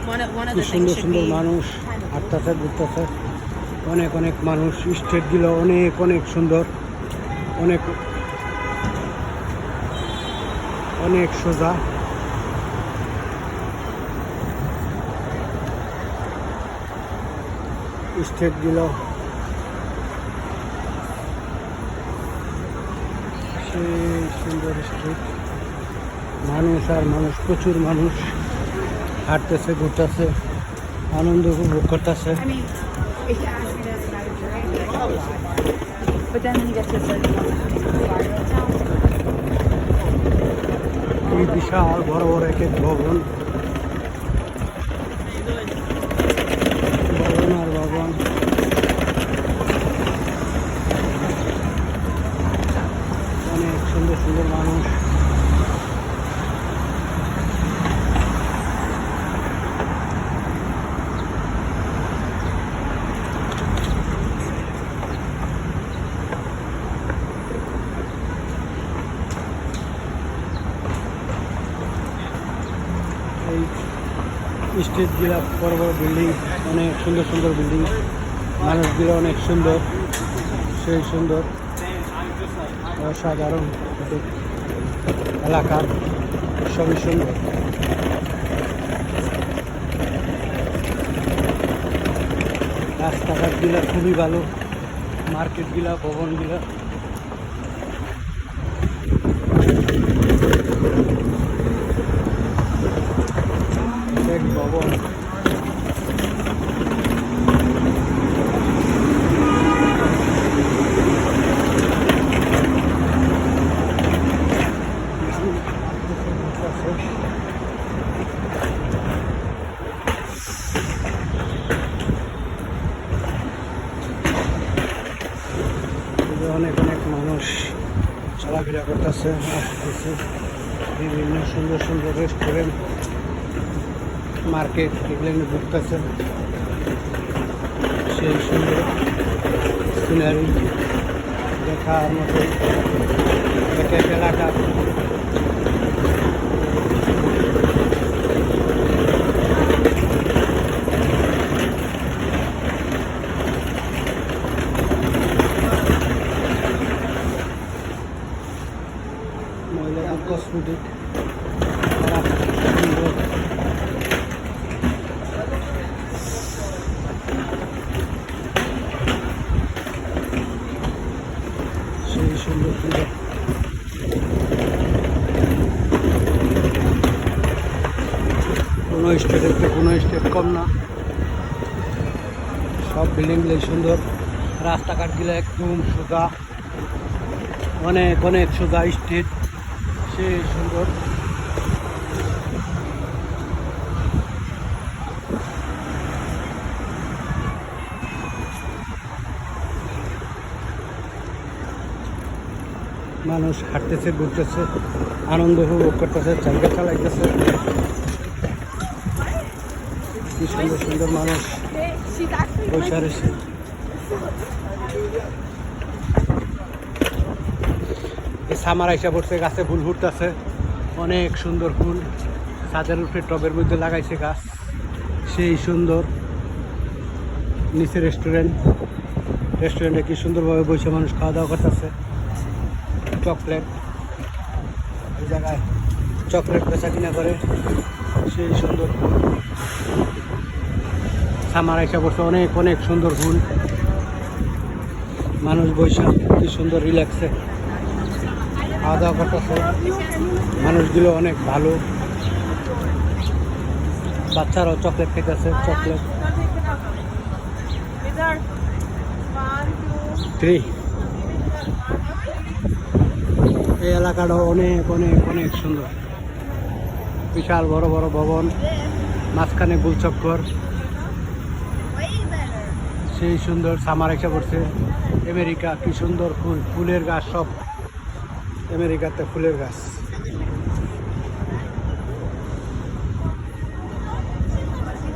কি সুন্দর সুন্দর মানুষ হাঁটতেছে ঘুরতেছে, অনেক অনেক মানুষ। স্টেটগুলো অনেক অনেক সুন্দর, অনেক অনেক সোজা। স্টেটগুলো সেই সুন্দর স্টেট, মানুষ আর মানুষ, প্রচুর মানুষ হাঁটতেছে ঘুরতেছে, আনন্দ উপভোগ করতেছে। এই বিশাল বড় বড় এক এক ভবন, ভবন আর ভবন। অনেক সুন্দর সুন্দর মানুষ। এই স্টেটগুলো বড় বড় বিল্ডিং, অনেক সুন্দর সুন্দর বিল্ডিং, মানুষগুলো অনেক সুন্দর, সেই সুন্দর অসাধারণ এলাকা, সবই সুন্দর। রাস্তাঘাটগুলো খুবই ভালো, মার্কেটগুলো, ভবনগুলো। এক ভবন, অনেক অনেক মানুষ চলাফেরা করতেছে, আসতেছে। বিভিন্ন সুন্দর সুন্দর রেস্টুরেন্ট, মার্কেট এগুলো ঘুরতেছে, সেই সুন্দর সিনারি দেখার মতো এক এক এলাকা। মহিলাদের কসমেটিক সেই সুন্দর সুন্দর। কোনো স্টেটের কোনো স্টেট কম না, সব বিল্ডিংগুলোই সুন্দর, রাস্তাঘাটগুলো একদম সোজা, অনেক অনেক সোজা স্টেট, সেই সুন্দর। মানুষ হাঁটতেছে ঘুরতেছে, আনন্দ উপভোগ করতেছে, জায়গা চালাইতেছে। কি সুন্দর সুন্দর মানুষ বসে রয়েছে। সামার আইসা পড়ছে, গাছে ফুল ফুটতেছে, অনেক সুন্দর ফুল, ছাদের উপরে টবের মধ্যে লাগাইছে গাছ, সেই সুন্দর। নিচে রেস্টুরেন্টে কি সুন্দরভাবে বসে মানুষ খাওয়া দাওয়া করতেছে। চকলেট, এই জায়গায় চকলেট বেচা কিনা করে, সেই সুন্দর ফুল। সামার আইসা পড়ছে, অনেক অনেক সুন্দর ফুল, মানুষ বৈশাখ কি সুন্দর রিল্যাক্সে খাওয়া দাওয়া করতেছে। মানুষগুলো অনেক ভালো, বাচ্চারাও চকলেট খেতেছে, চকলেট ফ্রি। এই এলাকাটাও অনেক অনেক অনেক সুন্দর, বিশাল বড় বড় ভবন, মাঝখানে গোলচক্কর, সেই সুন্দর। সামার এসে পড়ছে, আমেরিকা কি সুন্দর ফুল, ফুলের গাছ, সব আমেরিকাতে ফুলের গাছ।